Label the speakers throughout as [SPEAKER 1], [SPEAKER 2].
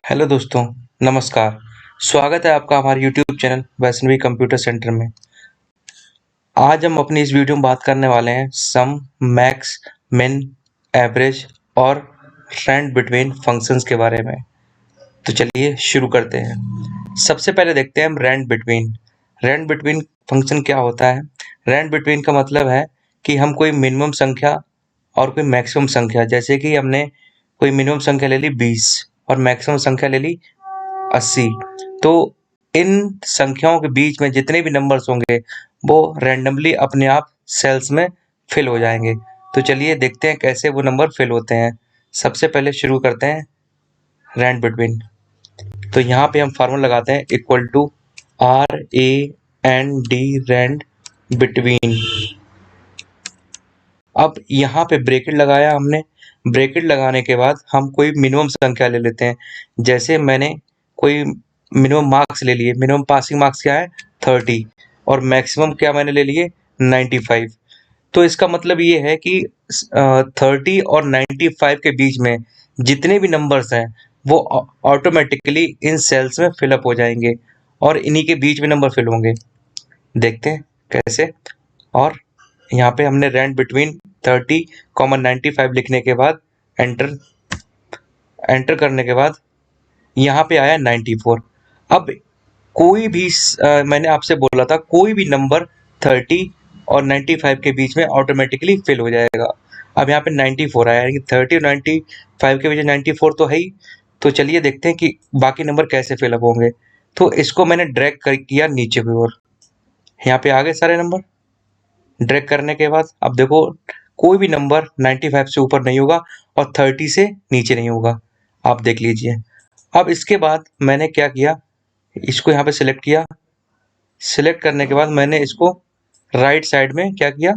[SPEAKER 1] Hello दोस्तों, नमस्कार। स्वागत है आपका हमारे YouTube channel Vaishnavi computer centre में। आज हम अपनी इस वीडियो में बात करने वाले हैं सम, मैक्स, मिन, एवरेज और ट्रेंड बिटवीन फंक्शंस के बारे में। तो चलिए शुरू करते हैं। सबसे पहले देखते हैं हम rand between. Rand between function क्या होता है? रैंड बिटवीन का मतलब है कि हम कोई मिनिमम संख्या और कोई मैक्सिमम संख्या, जैसे कि हमने कोई मिनिमम संख्या ले ली 20 और मैक्सिमम संख्या ले ली 80। तो इन संख्याओं के बीच में जितने भी नंबर्स होंगे वो रैंडमली अपने आप सेल्स में फिल हो जाएंगे। तो चलिए देखते हैं कैसे वो नंबर फिल होते हैं। सबसे पहले शुरू करते हैं रैंड बिटवीन। तो यहाँ पे हम फार्मूला लगाते हैं equal to RAND rand between. अब यहाँ पे ब्रैकेट लगाया हमने। ब्रैकेट लगाने के बाद हम कोई मिनिमम संख्या ले लेते हैं। जैसे मैंने कोई मिनिमम मार्क्स ले लिए। मिनिमम पासिंग मार्क्स क्या है? 30 और मैक्सिमम क्या मैंने ले लिए? 95। तो इसका मतलब ये है कि 30 और 95 के बीच में जितने भी नंबर्स हैं वो ऑटोमेटिकली इन सेल्स में फिलअप हो जाएंगे और इन्हीं के बीच में नंबर फिल होंगे। देखते हैं कैसे। और यहाँ पे हमने रैंड बिटवीन 30, 95 लिखने के बाद एंटर करने के बाद यहाँ पे आया 94। अब कोई भी मैंने आपसे बोला था कोई भी नंबर 30 और 95 के बीच में ऑटोमेटिकली फिल हो जाएगा। अब यहाँ पे 94 आया, यानी कि 30 और 95 के बीच में 94 तो है ही। तो चलिए देखते हैं कि बाकी नंबर कैसे फिलअप होंगे। तो इसको मैंने ड्रैग कर किया नीचे की ओर। यहाँ पे आ गए सारे नंबर। ड्रैग करने के बाद अब देखो कोई भी नंबर 95 से ऊपर नहीं होगा और 30 से नीचे नहीं होगा। आप देख लीजिए। अब इसके बाद मैंने क्या किया, इसको यहाँ पे सिलेक्ट किया। सिलेक्ट करने के बाद मैंने इसको राइट साइड में क्या किया,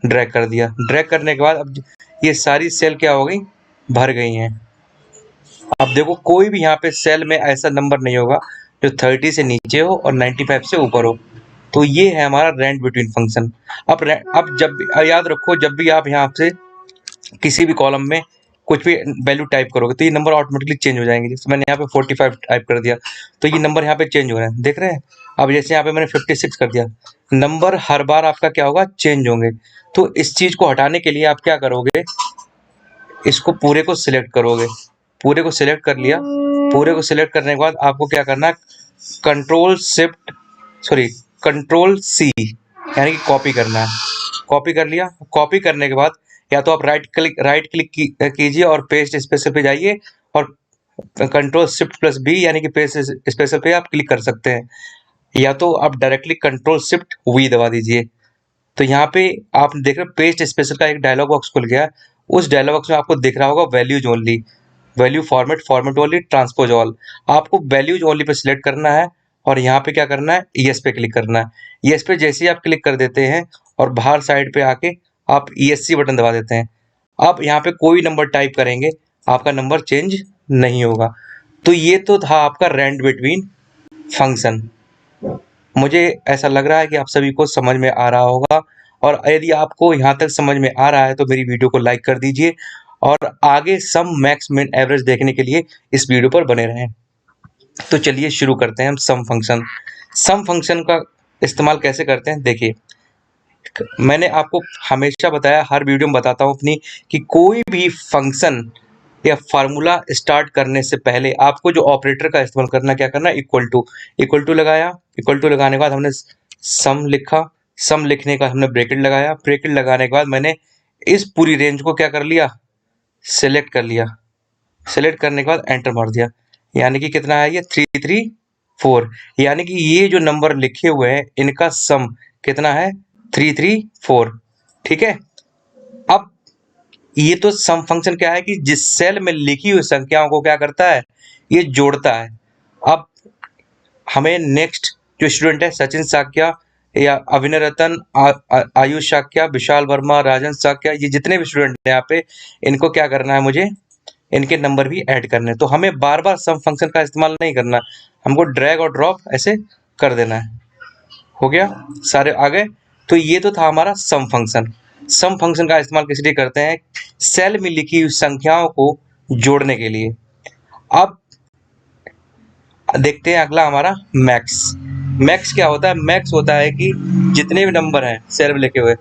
[SPEAKER 1] ड्रैग कर दिया। ड्रैग करने के बाद अब ये सारी सेल क्या हो गई, भर गई हैं। अब देखो कोई भी यहाँ पे सेल में ऐसा नंबर नहीं होगा जो 30 से नीचे हो और 95 से ऊपर हो। तो ये है हमारा रैंड बिटवीन फंक्शन। अब जब भी याद रखो, जब भी आप यहाँ से किसी भी कॉलम में कुछ भी वैल्यू टाइप करोगे तो ये नंबर ऑटोमेटिकली चेंज हो जाएंगे। जैसे मैंने यहाँ पे 45 टाइप कर दिया तो ये नंबर यहाँ पे चेंज हो रहे हैं, देख रहे हैं। अब जैसे यहाँ पे मैंने 56 कर दिया, नंबर हर बार आपका क्या होगा, चेंज होंगे। तो इस चीज को हटाने के लिए आप क्या करोगे, इसको पूरे को सिलेक्ट करोगे। पूरे को सिलेक्ट कर लिया। पूरे को सिलेक्ट करने के बाद आपको क्या करना है, कंट्रोल सी यानी कि कॉपी करना है। कॉपी कर लिया। कॉपी करने के बाद या तो आप राइट क्लिक कीजिए और पेस्ट स्पेशल पे जाइए और कंट्रोल शिफ्ट प्लस बी यानी कि पेस्ट स्पेशल पे आप क्लिक कर सकते हैं, या तो आप डायरेक्टली कंट्रोल शिफ्ट वी दबा दीजिए। तो यहाँ पे आप देख रहे हो पेस्ट स्पेशल का एक डायलॉग बॉक्स खुल गया। उस डायलॉग बॉक्स में आपको दिख रहा होगा values only, value format only, transpose all. आपको वैल्यूज ओनली पे सिलेक्ट करना है और यहाँ पे क्या करना है, यस पे क्लिक करना है। यस पे जैसे ही आप क्लिक कर देते हैं और बाहर साइड पे आके आप ESC बटन दबा देते हैं। अब यहाँ पे कोई नंबर टाइप करेंगे आपका नंबर चेंज नहीं होगा। तो ये तो था आपका रैंड बिटवीन फंक्शन। मुझे ऐसा लग रहा है कि आप सभी को समझ में आ रहा होगा, और यदि आपको यहाँ तक समझ में आ रहा है तो मेरी वीडियो को लाइक कर दीजिए और आगे सम, मैक्स, मिन, एवरेज देखने के लिए इस वीडियो पर बने रहें। तो चलिए शुरू करते हैं हम सम फंक्शन। सम फंक्शन का इस्तेमाल कैसे करते हैं, देखिए। मैंने आपको हमेशा बताया, हर वीडियो में बताता हूँ अपनी, कि कोई भी फंक्शन या फार्मूला स्टार्ट करने से पहले आपको जो ऑपरेटर का इस्तेमाल करना, क्या करना, इक्वल टू लगाया। इक्वल टू लगाने के बाद हमने सम लिखा। सम लिखने का हमने ब्रैकेट लगाया। ब्रैकेट लगाने के बाद मैंने इस पूरी रेंज को क्या कर लिया, सिलेक्ट कर लिया। सिलेक्ट करने के बाद एंटर मार दिया। यानी कि कितना है ये, 334। यानी कि ये जो नंबर लिखे हुए हैं इनका सम कितना है, 334। ठीक है। अब ये तो सम फंक्शन क्या है कि जिस सेल में लिखी हुई संख्याओं को क्या करता है, ये जोड़ता है। अब हमें नेक्स्ट जो स्टूडेंट है, सचिन साक्या या अभिनय रतन, आयुष साक्या, विशाल वर्मा, राजन साक्या, ये जितने भी स्टूडेंट हैं यहाँ पे, इनको क्या करना है, मुझे इनके नंबर भी ऐड करने हैं। तो हमें बार बार सम फंक्शन का इस्तेमाल नहीं करना, हमको ड्रैग और ड्रॉप ऐसे कर देना है। हो गया, सारे आ गए। तो ये तो था हमारा सम फंक्शन। सम फंक्शन का इस्तेमाल किस लिए करते हैं, सेल में लिखी हुई संख्याओं को जोड़ने के लिए। अब देखते हैं अगला हमारा मैक्स। मैक्स क्या होता है? मैक्स होता है कि जितने भी नंबर हैं सेल में लिखे हुए,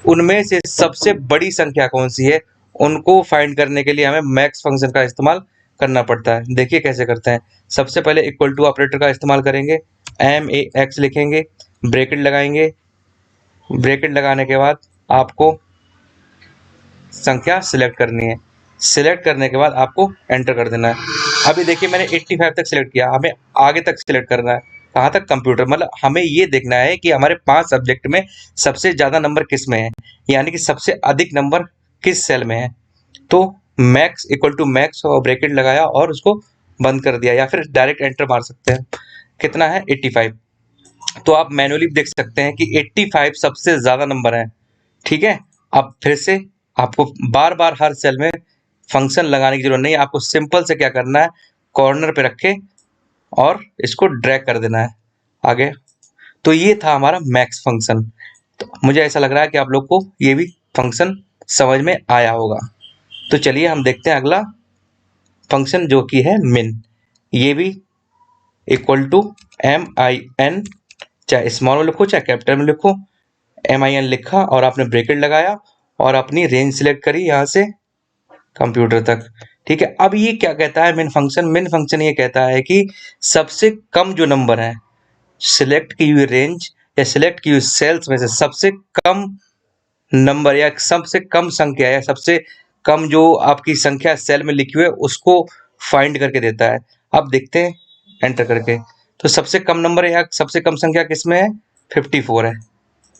[SPEAKER 1] उनमें से सबसे बड़ी संख्या कौन सी है, उनको फाइंड करने के लिए हमें मैक्स फंक्शन का इस्तेमाल करना पड़ता है। देखिए कैसे करते हैं। सबसे पहले इक्वल टू ऑपरेटर का इस्तेमाल करेंगे, एम ए एक्स लिखेंगे, ब्रैकेट लगाएंगे। ब्रैकेट लगाने के बाद आपको संख्या सिलेक्ट करनी है। सिलेक्ट करने के बाद आपको एंटर कर देना है। अभी देखिए मैंने 85 तक सिलेक्ट किया, हमें आगे तक सिलेक्ट करना है। कहाँ तक? कंप्यूटर। मतलब हमें ये देखना है कि हमारे 5 सब्जेक्ट में सबसे ज़्यादा नंबर किस में है, यानी कि सबसे अधिक नंबर किस सेल में है। तो मैक्स इक्वल टू मैक्स और ब्रैकेट लगाया और उसको बंद कर दिया, या फिर डायरेक्ट एंटर मार सकते हैं। कितना है? 85। तो आप मैनुअली देख सकते हैं कि 85 सबसे ज़्यादा नंबर है। ठीक है। अब फिर से आपको बार बार हर सेल में फंक्शन लगाने की जरूरत नहीं है। आपको सिंपल से क्या करना है, कॉर्नर पे रखे और इसको ड्रैग कर देना है आगे। तो ये था हमारा मैक्स फंक्शन। तो मुझे ऐसा लग रहा है कि आप लोग को ये भी फंक्शन समझ में आया होगा। तो चलिए हम देखते हैं अगला फंक्शन जो कि है मिन। ये भी इक्वल टू MIN, चाहे स्मॉल में लिखो चाहे कैपिटल में लिखो। MIN लिखा और आपने ब्रैकेट लगाया और अपनी रेंज सिलेक्ट करी यहाँ से कंप्यूटर तक। ठीक है। अब ये क्या कहता है मिन फंक्शन? मिन फंक्शन ये कहता है कि सबसे कम जो नंबर है सिलेक्ट की हुई रेंज या सिलेक्ट की हुई सेल्स में से सबसे कम नंबर या सबसे कम संख्या या सबसे कम जो आपकी संख्या सेल में लिखी हुई है उसको फाइंड करके देता है। अब देखते हैं एंटर करके। तो सबसे कम नंबर या सबसे कम संख्या किस में है? 54 है।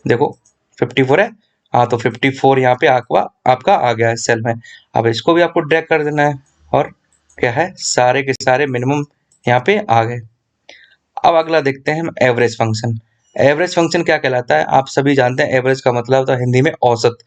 [SPEAKER 1] देखो 54 है। हाँ, तो 54 यहाँ पे आपका आ गया है सेल में। अब इसको भी आपको ड्रैग कर देना है और क्या है, सारे के सारे मिनिमम यहाँ पे आ गए। अब अगला देखते हैं हम एवरेज फंक्शन। एवरेज फंक्शन क्या कहलाता है? आप सभी जानते हैं एवरेज का मतलब होता है हिंदी में औसत।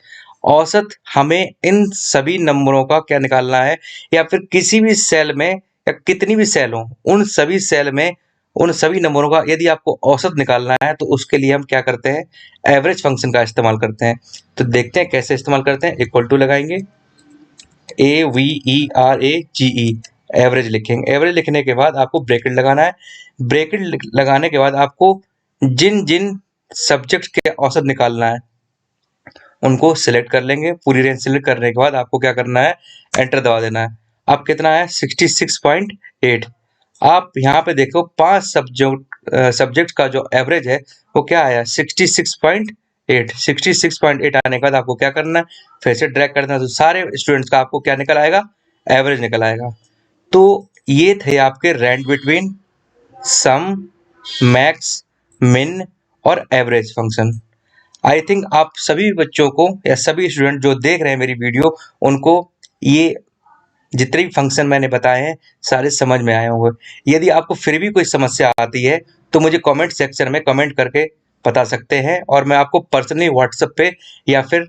[SPEAKER 1] औसत हमें इन सभी नंबरों का क्या निकालना है, या फिर किसी भी सेल में या कितनी भी सेल हो उन सभी सेल में उन सभी नंबरों का यदि आपको औसत निकालना है तो उसके लिए हम क्या करते हैं, एवरेज फंक्शन का इस्तेमाल करते हैं। तो देखते हैं कैसे इस्तेमाल करते हैं। इक्वल टू लगाएंगे, AVERAGE, एवरेज लिखेंगे। एवरेज लिखने के बाद आपको ब्रैकेट लगाना है। ब्रैकेट लगाने के बाद आपको जिन जिन सब्जेक्ट के औसत निकालना है उनको सिलेक्ट कर लेंगे। पूरी रेंज सिलेक्ट करने के बाद आपको क्या करना है, एंटर दबा देना है। अब कितना है? 66.8। आप यहाँ पे देखो 5 सब्जेक्ट का जो एवरेज है वो क्या आया? 66.8। 66.8 आने के बाद आपको क्या करना है, फिर से ड्रैग करना है। तो सारे स्टूडेंट्स का आपको क्या निकल आएगा? एवरेज निकल आएगा। तो ये थे आपके रैंक बिटवीन, सम, मैक्स, मिन और एवरेज फंक्शन। आई थिंक आप सभी बच्चों को या सभी स्टूडेंट जो देख रहे हैं मेरी वीडियो, उनको ये जितने भी फंक्शन मैंने बताए हैं सारे समझ में आए होंगे। यदि आपको फिर भी कोई समस्या आती है तो मुझे कमेंट सेक्शन में कमेंट करके बता सकते हैं, और मैं आपको पर्सनली व्हाट्सएप पे या फिर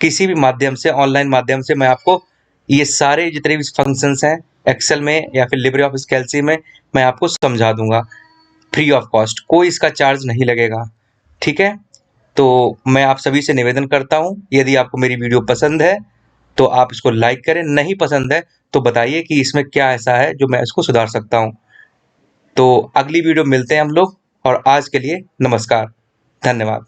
[SPEAKER 1] किसी भी माध्यम से, ऑनलाइन माध्यम से मैं आपको ये सारे जितने भी फंक्शंस हैं एक्सेल में या फिर लिब्रे ऑफिस कैल्सी में मैं आपको समझा दूंगा फ्री ऑफ कॉस्ट। कोई इसका चार्ज नहीं लगेगा। ठीक है। तो मैं आप सभी से निवेदन करता हूं, यदि आपको मेरी वीडियो पसंद है तो आप इसको लाइक करें, नहीं पसंद है तो बताइए कि इसमें क्या ऐसा है जो मैं इसको सुधार सकता हूं। तो अगली वीडियो मिलते हैं हम लोग, और आज के लिए नमस्कार, धन्यवाद।